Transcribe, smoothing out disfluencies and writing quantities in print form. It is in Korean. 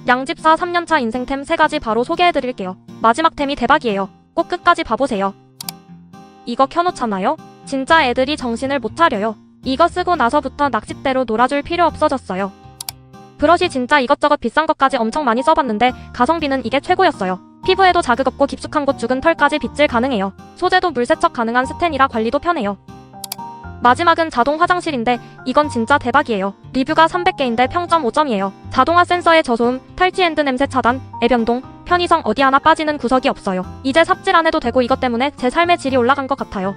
양집사 3년차 인생템 3가지 바로 소개해드릴게요. 마지막 템이 대박이에요. 꼭 끝까지 봐보세요. 이거 켜놓잖아요? 진짜 애들이 정신을 못 차려요. 이거 쓰고 나서부터 낚싯대로 놀아줄 필요 없어졌어요. 브러쉬 진짜 이것저것 비싼 것까지 엄청 많이 써봤는데 가성비는 이게 최고였어요. 피부에도 자극 없고 깊숙한 곳 죽은 털까지 빗질 가능해요. 소재도 물 세척 가능한 스텐이라 관리도 편해요. 마지막은 자동 화장실인데 이건 진짜 대박이에요. 리뷰가 300개인데 평점 5점이에요. 자동화 센서의 저소음, 탈취&드 냄새 차단, 애변동, 편의성 어디 하나 빠지는 구석이 없어요. 이제 삽질 안 해도 되고 이것 때문에 제 삶의 질이 올라간 것 같아요.